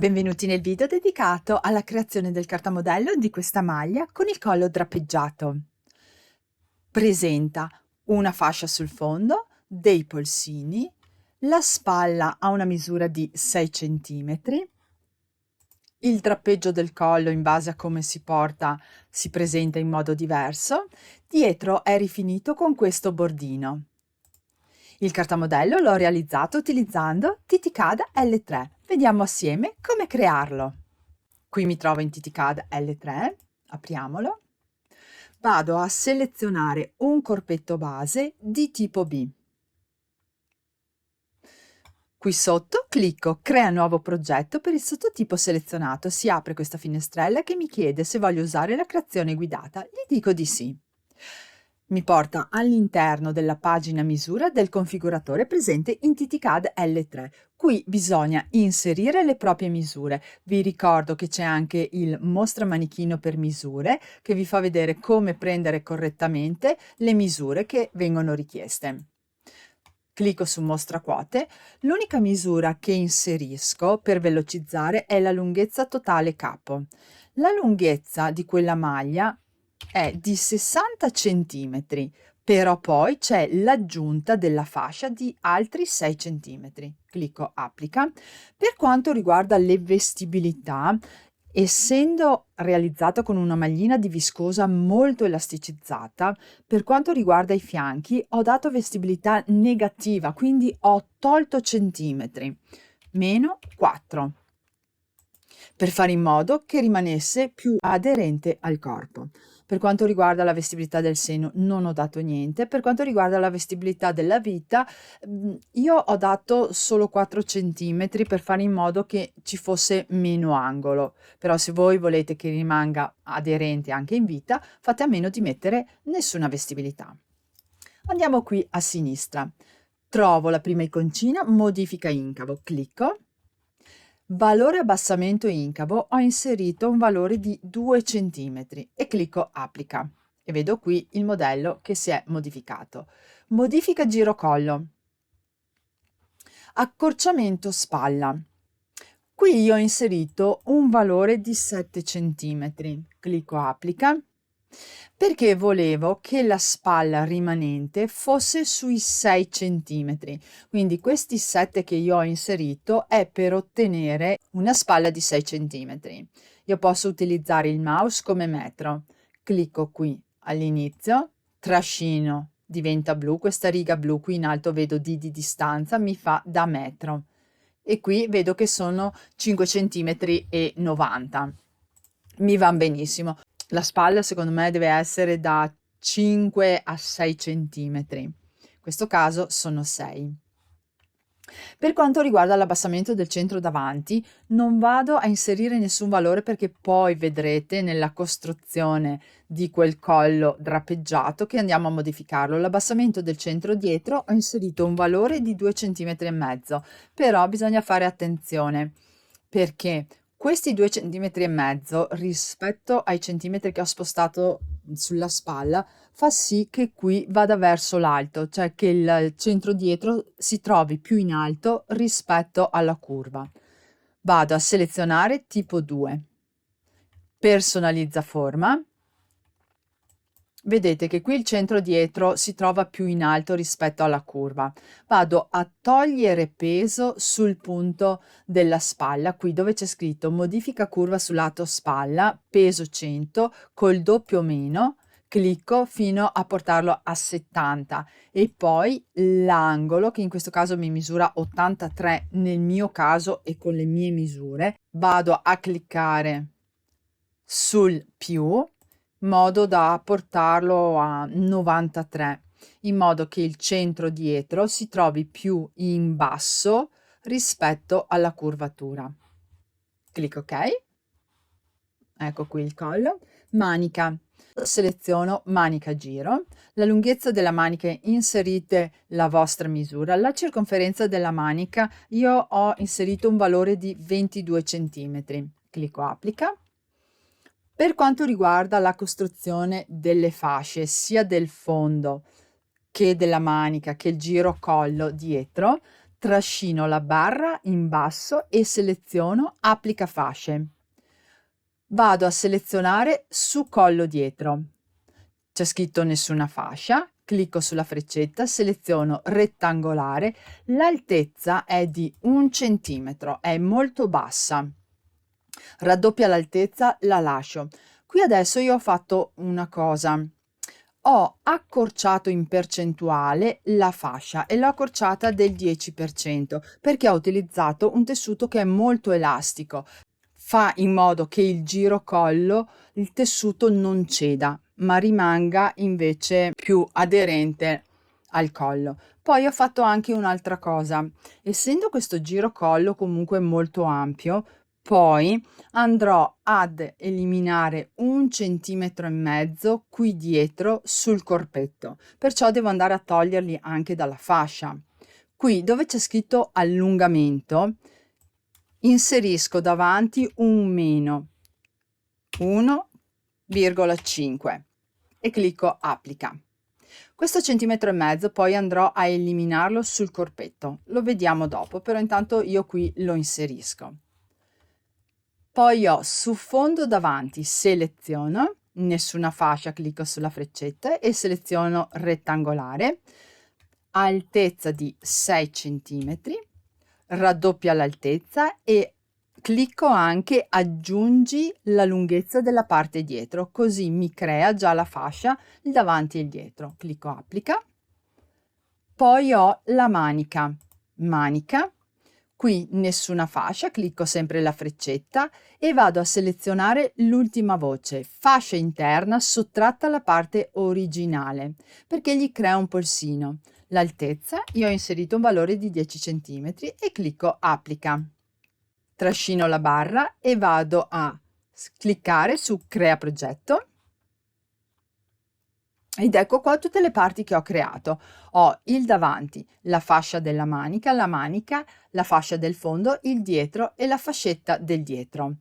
Benvenuti nel video dedicato alla creazione del cartamodello di questa maglia con il collo drapeggiato. Presenta una fascia sul fondo, dei polsini, la spalla ha una misura di 6 cm, il drappeggio del collo in base a come si porta si presenta in modo diverso, dietro è rifinito con questo bordino. Il cartamodello l'ho realizzato utilizzando TTCAD L3. Vediamo assieme come crearlo. Qui mi trovo in TTCAD L3, apriamolo. Vado a selezionare un corpetto base di tipo B. Qui sotto clicco Crea nuovo progetto per il sottotipo selezionato. Si apre questa finestrella che mi chiede se voglio usare la creazione guidata. Gli dico di sì. Mi porta all'interno della pagina misura del configuratore presente in TTCAD L3. Qui bisogna inserire le proprie misure. Vi ricordo che c'è anche il mostra manichino per misure che vi fa vedere come prendere correttamente le misure che vengono richieste. Clicco su mostra quote. L'unica misura che inserisco per velocizzare è la lunghezza totale capo. La lunghezza di quella maglia è di 60 cm, però poi c'è l'aggiunta della fascia di altri 6 cm. Clicco applica. Per quanto riguarda le vestibilità, essendo realizzata con una maglina di viscosa molto elasticizzata, per quanto riguarda i fianchi ho dato vestibilità negativa, quindi ho tolto centimetri, meno 4, per fare in modo che rimanesse più aderente al corpo. Per quanto riguarda la vestibilità del seno non ho dato niente. Per quanto riguarda la vestibilità della vita, io ho dato solo 4 centimetri per fare in modo che ci fosse meno angolo. Però se voi volete che rimanga aderente anche in vita, fate a meno di mettere nessuna vestibilità. Andiamo qui a sinistra. Trovo la prima iconcina, modifica incavo, clicco. Valore abbassamento incavo, ho inserito un valore di 2 cm e clicco applica e vedo qui il modello che si è modificato. Modifica girocollo, accorciamento spalla. Qui io ho inserito un valore di 7 cm, clicco applica perché volevo che la spalla rimanente fosse sui 6 cm, quindi questi 7 che io ho inserito è per ottenere una spalla di 6 cm. Io posso utilizzare il mouse come metro, clicco qui all'inizio, trascino, diventa blu, questa riga blu qui in alto vedo D di distanza, mi fa da metro e qui vedo che sono 5 cm e 90. Mi va benissimo. La spalla secondo me deve essere da 5 a 6 centimetri, in questo caso sono 6. Per quanto riguarda l'abbassamento del centro davanti, non vado a inserire nessun valore perché poi vedrete nella costruzione di quel collo drapeggiato che andiamo a modificarlo. L'abbassamento del centro dietro ho inserito un valore di 2 centimetri e mezzo, però bisogna fare attenzione perché questi 2 centimetri e mezzo rispetto ai centimetri che ho spostato sulla spalla fa sì che qui vada verso l'alto, cioè che il centro dietro si trovi più in alto rispetto alla curva. Vado a selezionare tipo 2, personalizza forma. Vedete che qui il centro dietro si trova più in alto rispetto alla curva. Vado a togliere peso sul punto della spalla, qui dove c'è scritto modifica curva sul lato spalla, peso 100, col doppio meno, clicco fino a portarlo a 70 e poi l'angolo, che in questo caso mi misura 83 nel mio caso e con le mie misure, vado a cliccare sul più modo da portarlo a 93, in modo che il centro dietro si trovi più in basso rispetto alla curvatura. Clicco ok, ecco qui il collo. Manica, seleziono manica giro, la lunghezza della manica inserite la vostra misura, la circonferenza della manica io ho inserito un valore di 22 cm, clicco applica. Per quanto riguarda la costruzione delle fasce, sia del fondo che della manica che il giro collo dietro, trascino la barra in basso e seleziono applica fasce. Vado a selezionare su collo dietro. C'è scritto nessuna fascia, clicco sulla freccetta, seleziono rettangolare, l'altezza è di 1 centimetro, è molto bassa. Raddoppia l'altezza, la lascio. Qui adesso io ho fatto una cosa. Ho accorciato in percentuale la fascia e l'ho accorciata del 10% perché ho utilizzato un tessuto che è molto elastico. Fa in modo che il girocollo, il tessuto non ceda, ma rimanga invece più aderente al collo. Poi ho fatto anche un'altra cosa. Essendo questo girocollo comunque molto ampio, poi andrò ad eliminare 1,5 centimetri qui dietro sul corpetto, perciò devo andare a toglierli anche dalla fascia. Qui dove c'è scritto allungamento, inserisco davanti un meno 1,5 e clicco applica. Questo 1,5 centimetri poi andrò a eliminarlo sul corpetto, lo vediamo dopo, però intanto io qui lo inserisco. Poi ho su fondo davanti, seleziono, nessuna fascia, clicco sulla freccetta e seleziono rettangolare, altezza di 6 centimetri, raddoppia l'altezza e clicco anche aggiungi la lunghezza della parte dietro, così mi crea già la fascia il davanti e il dietro. Clicco applica. Poi ho la manica, qui nessuna fascia, clicco sempre la freccetta e vado a selezionare l'ultima voce, fascia interna sottratta alla parte originale, perché gli crea un polsino. L'altezza, io ho inserito un valore di 10 centimetri e clicco applica. Trascino la barra e vado a cliccare su crea progetto. Ed ecco qua tutte le parti che ho creato. Ho il davanti, la fascia della manica, la fascia del fondo, il dietro e la fascetta del dietro.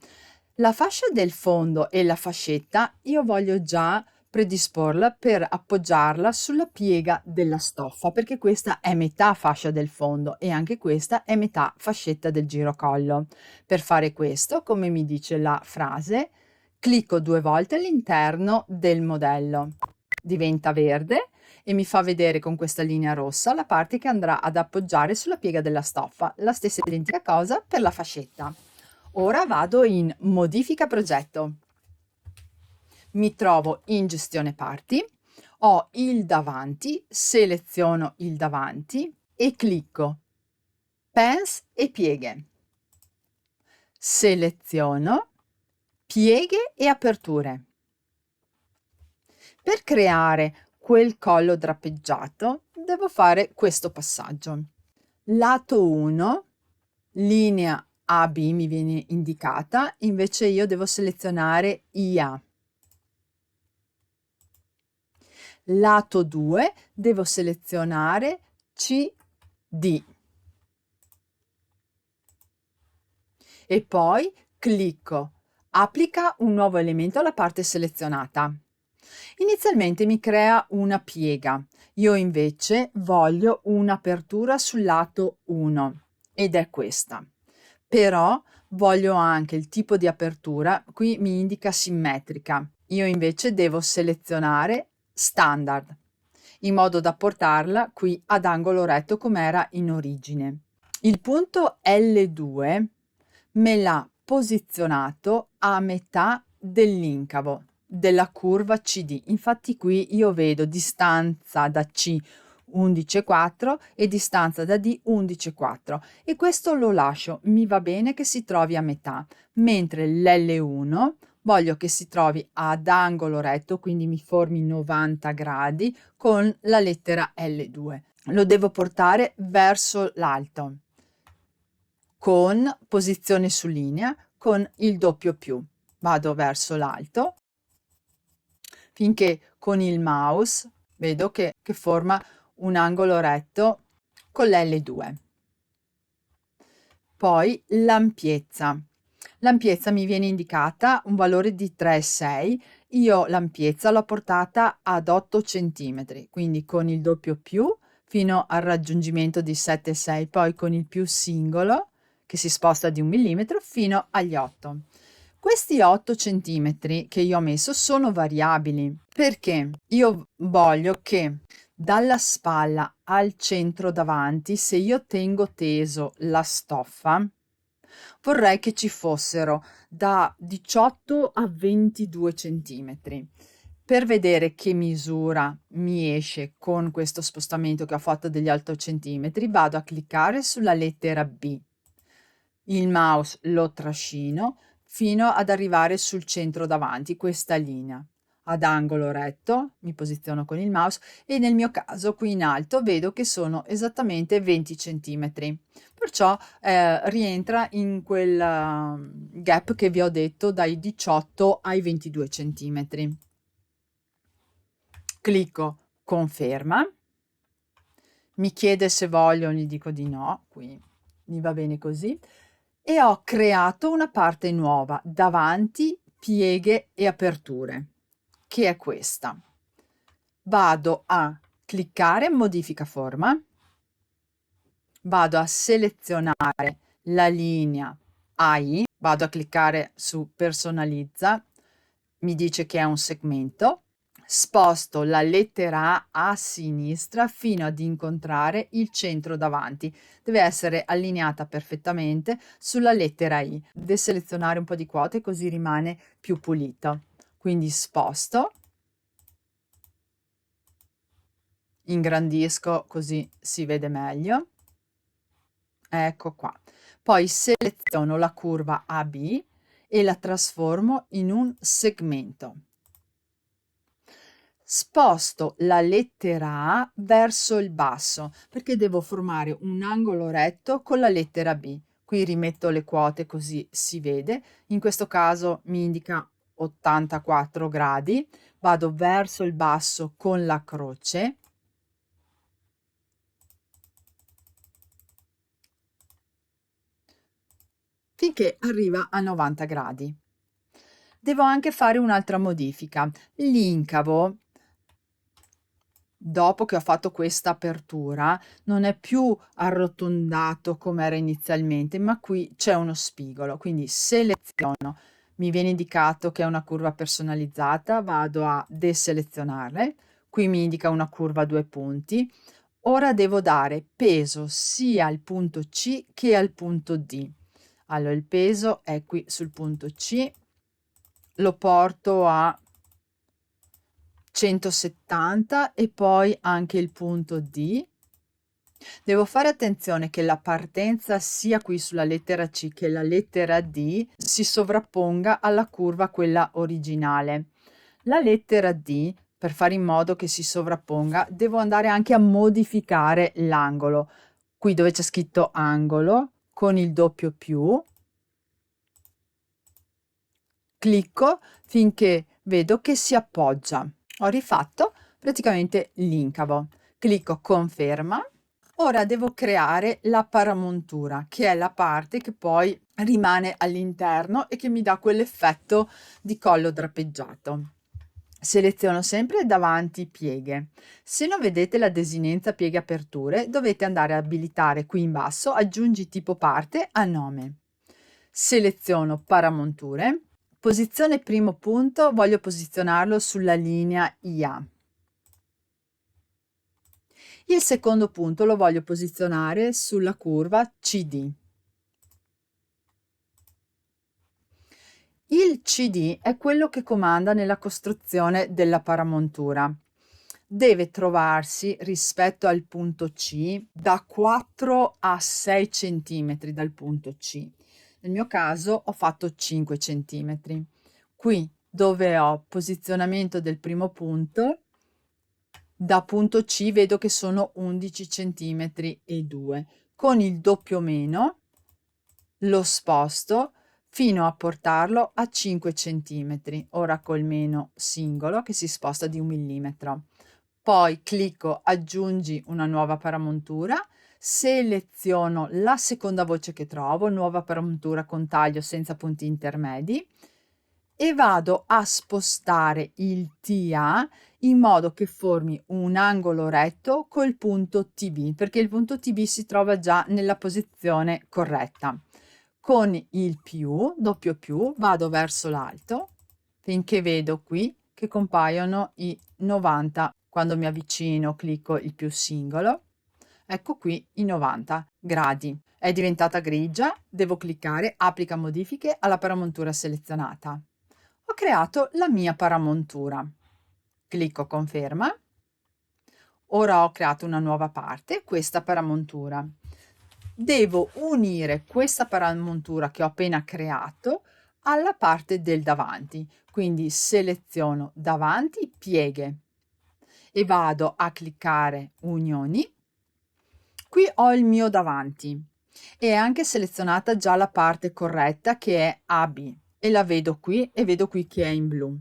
La fascia del fondo e la fascetta io voglio già predisporla per appoggiarla sulla piega della stoffa, perché questa è metà fascia del fondo e anche questa è metà fascetta del girocollo. Per fare questo, come mi dice la frase, clicco 2 volte all'interno del modello. Diventa verde e mi fa vedere con questa linea rossa la parte che andrà ad appoggiare sulla piega della stoffa. La stessa identica cosa per la fascetta. Ora vado in modifica progetto. Mi trovo in gestione parti, ho il davanti, seleziono il davanti e clicco pens e pieghe. Seleziono pieghe e aperture. Per creare quel collo drapeggiato devo fare questo passaggio. Lato 1, linea AB mi viene indicata, invece io devo selezionare IA. Lato 2 devo selezionare CD. E poi clicco applica un nuovo elemento alla parte selezionata. Inizialmente mi crea una piega, io invece voglio un'apertura sul lato 1 ed è questa. Però voglio anche il tipo di apertura, qui mi indica simmetrica, io invece devo selezionare standard in modo da portarla qui ad angolo retto come era in origine. Il punto L2 me l'ha posizionato a metà dell'incavo della curva CD. Infatti qui io vedo distanza da C 11,4 e distanza da D 11,4 e questo lo lascio, mi va bene che si trovi a metà, mentre l'L1 voglio che si trovi ad angolo retto, quindi mi formi 90 gradi con la lettera L2. Lo devo portare verso l'alto con posizione su linea con il doppio più. Vado verso l'alto finché con il mouse vedo che forma un angolo retto con l'L2. Poi l'ampiezza. L'ampiezza mi viene indicata un valore di 3,6. Io l'ampiezza l'ho portata ad 8 centimetri, quindi con il doppio più fino al raggiungimento di 7,6, poi con il più singolo che si sposta di 1 millimetro fino agli 8. Questi 8 centimetri che io ho messo sono variabili perché io voglio che dalla spalla al centro davanti, se io tengo teso la stoffa, vorrei che ci fossero da 18 a 22 centimetri. Per vedere che misura mi esce con questo spostamento che ho fatto degli 8 centimetri, vado a cliccare sulla lettera B. Il mouse lo trascino fino ad arrivare sul centro davanti, questa linea. Ad angolo retto mi posiziono con il mouse e nel mio caso qui in alto vedo che sono esattamente 20 centimetri. Perciò rientra in quel gap che vi ho detto dai 18 ai 22 centimetri. Clicco conferma, mi chiede se voglio, gli dico di no, qui mi va bene così, e ho creato una parte nuova, davanti, pieghe e aperture, che è questa. Vado a cliccare modifica forma, vado a selezionare la linea AI, vado a cliccare su personalizza, mi dice che è un segmento, sposto la lettera A a sinistra fino ad incontrare il centro davanti. Deve essere allineata perfettamente sulla lettera I. Deselezionare un po' di quote così rimane più pulito. Quindi sposto, ingrandisco così si vede meglio. Ecco qua. Poi seleziono la curva AB e la trasformo in un segmento. Sposto la lettera A verso il basso perché devo formare un angolo retto con la lettera B. Qui rimetto le quote così si vede. In questo caso mi indica 84 gradi. Vado verso il basso con la croce. Finché arriva a 90 gradi. Devo anche fare un'altra modifica. L'incavo, dopo che ho fatto questa apertura, non è più arrotondato come era inizialmente, ma qui c'è uno spigolo. Quindi seleziono, mi viene indicato che è una curva personalizzata, vado a deselezionarle. Qui mi indica una curva a 2 punti. Ora devo dare peso sia al punto C che al punto D. Allora, il peso è qui sul punto C, lo porto a 170 e poi anche il punto D. Devo fare attenzione che la partenza sia qui sulla lettera C che la lettera D si sovrapponga alla curva quella originale. La lettera D, per fare in modo che si sovrapponga, devo andare anche a modificare l'angolo. Qui dove c'è scritto angolo, con il doppio più, clicco finché vedo che si appoggia. Ho rifatto praticamente l'incavo. Clicco conferma. Ora devo creare la paramontura, che è la parte che poi rimane all'interno e che mi dà quell'effetto di collo drapeggiato. Seleziono sempre davanti pieghe. Se non vedete la desinenza pieghe aperture, dovete andare a abilitare qui in basso aggiungi tipo parte a nome. Seleziono paramonture. Posizione primo punto, voglio posizionarlo sulla linea IA. Il secondo punto lo voglio posizionare sulla curva CD. Il CD è quello che comanda nella costruzione della paramontura. Deve trovarsi rispetto al punto C da 4 a 6 cm dal punto C. Nel mio caso ho fatto 5 cm. Qui dove ho posizionamento del primo punto, da punto C vedo che sono 11 centimetri e 2. Con il doppio meno lo sposto fino a portarlo a 5 centimetri, ora col meno singolo che si sposta di 1 millimetro. Poi clicco aggiungi una nuova paramontura, seleziono la seconda voce che trovo, nuova paramontura con taglio senza punti intermedi, e vado a spostare il TA in modo che formi un angolo retto col punto TB, perché il punto TB si trova già nella posizione corretta. Con il doppio più, vado verso l'alto finché vedo qui che compaiono i 90. Quando mi avvicino clicco il più singolo. Ecco qui i 90 gradi. È diventata grigia, devo cliccare applica modifiche alla paramontura selezionata. Ho creato la mia paramontura. Clicco conferma. Ora ho creato una nuova parte, questa paramontura. Devo unire questa paramontura che ho appena creato alla parte del davanti, quindi seleziono davanti, pieghe e vado a cliccare unioni. Qui ho il mio davanti e è anche selezionata già la parte corretta che è AB e la vedo qui e vedo qui che è in blu.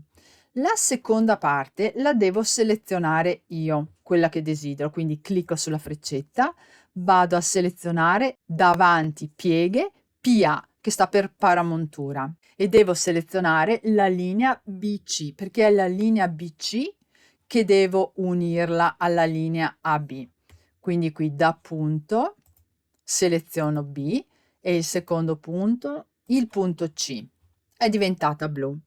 La seconda parte la devo selezionare io, quella che desidero, quindi clicco sulla freccetta, vado a selezionare davanti pieghe PA che sta per paramontura e devo selezionare la linea BC perché è la linea BC che devo unirla alla linea AB. Quindi qui da punto seleziono B e il secondo punto, il punto C. È diventata blu.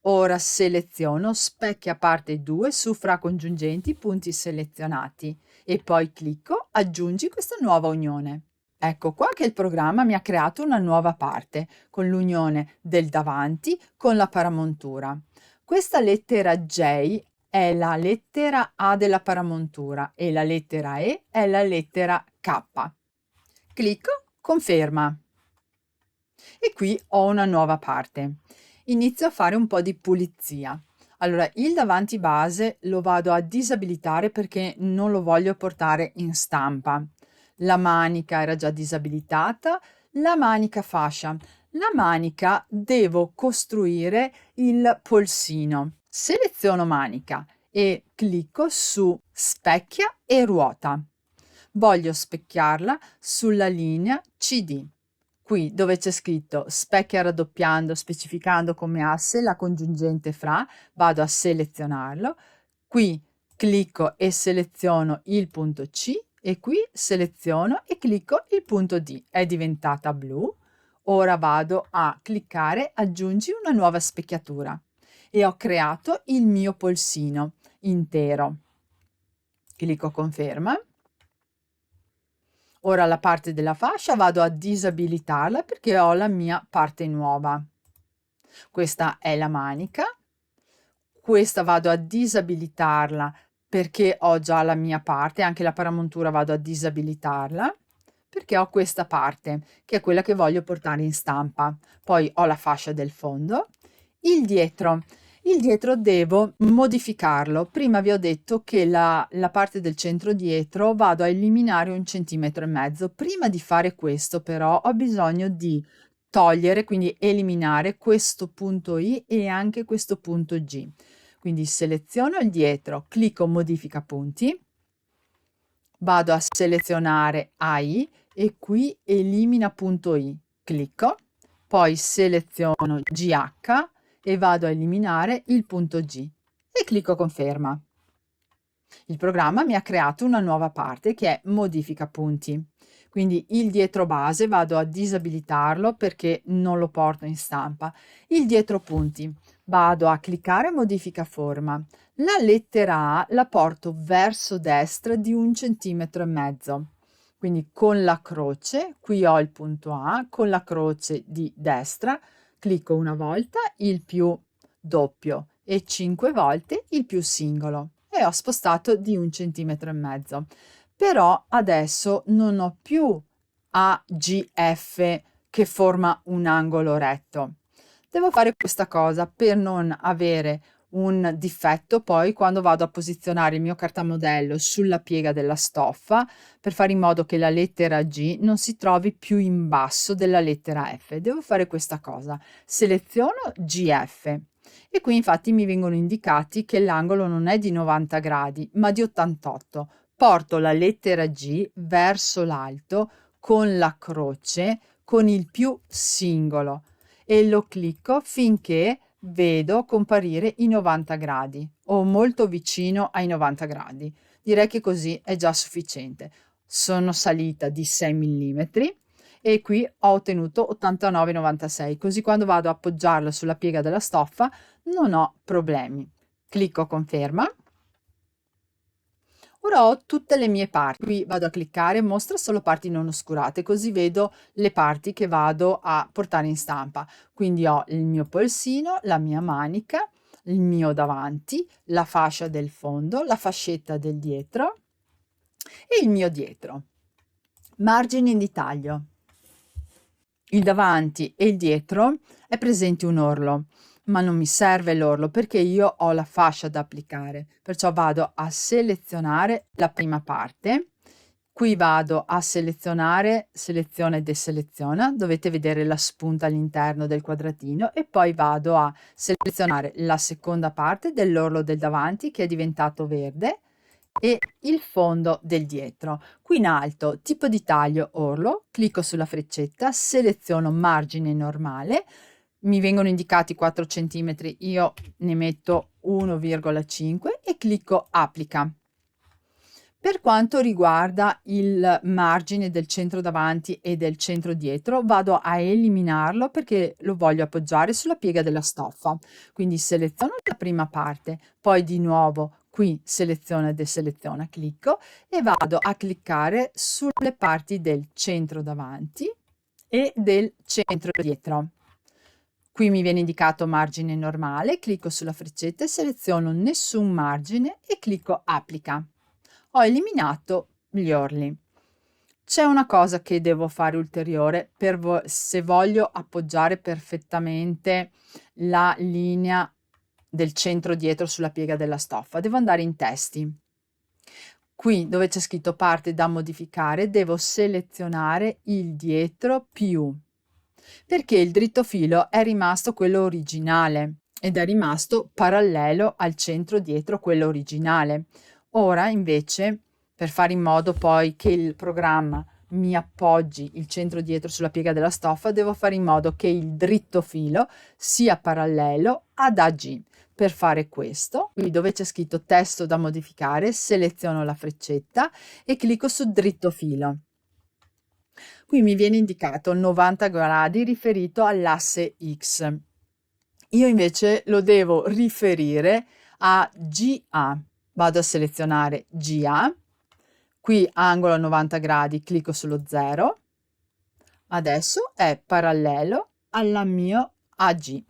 Ora seleziono specchia parte 2 su fra congiungenti punti selezionati e poi clicco aggiungi questa nuova unione. Ecco qua che il programma mi ha creato una nuova parte con l'unione del davanti con la paramontura. Questa lettera J è la lettera A della paramontura e la lettera E è la lettera K. Clicco conferma e qui ho una nuova parte. Inizio a fare un po' di pulizia. Allora, il davanti base lo vado a disabilitare perché non lo voglio portare in stampa. La manica era già disabilitata, la manica fascia. La manica devo costruire il polsino. Seleziono manica e clicco su specchia e ruota. Voglio specchiarla sulla linea CD. Qui dove c'è scritto specchia raddoppiando, specificando come asse la congiungente fra, vado a selezionarlo. Qui clicco e seleziono il punto C e qui seleziono e clicco il punto D. È diventata blu. Ora vado a cliccare aggiungi una nuova specchiatura e ho creato il mio polsino intero. Clicco conferma. Ora la parte della fascia vado a disabilitarla perché ho la mia parte nuova. Questa è la manica. Questa vado a disabilitarla perché ho già la mia parte, anche la paramontura vado a disabilitarla perché ho questa parte che è quella che voglio portare in stampa. Poi ho la fascia del fondo. Il dietro. Il dietro devo modificarlo. Prima vi ho detto che la parte del centro dietro vado a eliminare 1,5 cm. Prima di fare questo però ho bisogno di togliere, quindi eliminare questo punto I e anche questo punto G. Quindi seleziono il dietro, clicco modifica punti, vado a selezionare AI e qui elimina punto I. Clicco, poi seleziono GH e vado a eliminare il punto G e clicco conferma. Il programma mi ha creato una nuova parte che è modifica punti. Quindi il dietro base vado a disabilitarlo perché non lo porto in stampa. Il dietro punti vado a cliccare modifica forma. La lettera A la porto verso destra di 1,5 cm. Quindi con la croce, qui ho il punto A, con la croce di destra clicco una volta il più doppio e 5 volte il più singolo e ho spostato di 1,5 cm. Però adesso non ho più AGF che forma un angolo retto. Devo fare questa cosa per non avere un difetto poi quando vado a posizionare il mio cartamodello sulla piega della stoffa per fare in modo che la lettera G non si trovi più in basso della lettera F. Devo fare questa cosa. Seleziono GF e qui infatti mi vengono indicati che l'angolo non è di 90 gradi ma di 88. Porto la lettera G verso l'alto con la croce con il più singolo e lo clicco finché vedo comparire i 90 gradi o molto vicino ai 90 gradi. Direi che così è già sufficiente. Sono salita di 6 mm e qui ho ottenuto 89,96, così quando vado a appoggiarlo sulla piega della stoffa non ho problemi. Clicco conferma. Ora ho tutte le mie parti. Qui vado a cliccare, mostra solo parti non oscurate, così vedo le parti che vado a portare in stampa. Quindi ho il mio polsino, la mia manica, il mio davanti, la fascia del fondo, la fascetta del dietro e il mio dietro. Margini di taglio. Il davanti e il dietro è presente un orlo, ma non mi serve l'orlo perché io ho la fascia da applicare, perciò vado a selezionare la prima parte. Qui vado a selezionare, seleziona e deseleziona, dovete vedere la spunta all'interno del quadratino, e poi vado a selezionare la seconda parte dell'orlo del davanti che è diventato verde e il fondo del dietro. Qui in alto tipo di taglio orlo, clicco sulla freccetta, seleziono margine normale, mi vengono indicati 4 cm, io ne metto 1,5 e clicco applica. Per quanto riguarda il margine del centro davanti e del centro dietro, vado a eliminarlo perché lo voglio appoggiare sulla piega della stoffa. Quindi seleziono la prima parte, poi di nuovo qui seleziona e deseleziona, clicco e vado a cliccare sulle parti del centro davanti e del centro dietro. Qui mi viene indicato margine normale, clicco sulla freccetta e seleziono nessun margine e clicco applica. Ho eliminato gli orli. C'è una cosa che devo fare ulteriore se voglio appoggiare perfettamente la linea del centro dietro sulla piega della stoffa. Devo andare in testi. Qui dove c'è scritto parte da modificare devo selezionare il dietro più, perché il dritto filo è rimasto quello originale ed è rimasto parallelo al centro dietro quello originale. Ora invece, per fare in modo poi che il programma mi appoggi il centro dietro sulla piega della stoffa, devo fare in modo che il dritto filo sia parallelo ad AG. Per fare questo, qui dove c'è scritto testo da modificare, seleziono la freccetta e clicco su dritto filo. Qui mi viene indicato 90 gradi riferito all'asse X. Io invece lo devo riferire a GA. Vado a selezionare GA, qui angolo 90 gradi, clicco sullo 0. Adesso è parallelo alla mio AG.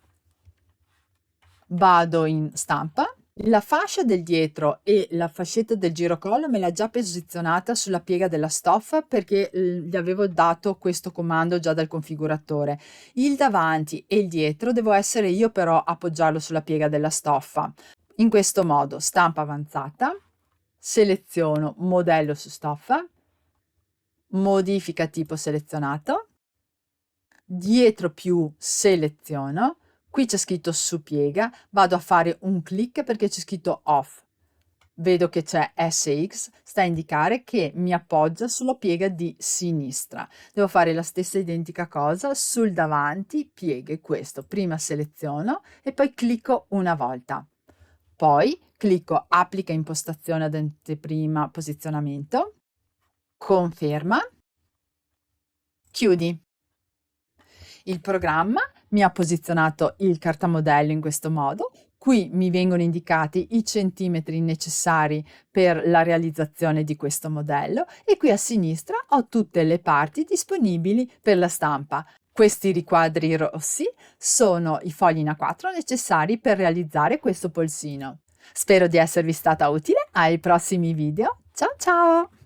Vado in stampa. La fascia del dietro e la fascetta del girocollo me l'ha già posizionata sulla piega della stoffa perché gli avevo dato questo comando già dal configuratore. Il davanti e il dietro devo essere io però a appoggiarlo sulla piega della stoffa. In questo modo, stampa avanzata, seleziono modello su stoffa, modifica tipo selezionato, dietro più seleziono. Qui c'è scritto su piega, vado a fare un clic perché c'è scritto off. Vedo che c'è SX, sta a indicare che mi appoggia sulla piega di sinistra. Devo fare la stessa identica cosa sul davanti, pieghe, questo. Prima seleziono e poi clicco una volta. Poi clicco applica impostazione ad anteprima posizionamento, conferma, chiudi. Il programma mi ha posizionato il cartamodello in questo modo. Qui mi vengono indicati i centimetri necessari per la realizzazione di questo modello e qui a sinistra ho tutte le parti disponibili per la stampa. Questi riquadri rossi sono i fogli in A4 necessari per realizzare questo polsino. Spero di esservi stata utile. Ai prossimi video. Ciao ciao!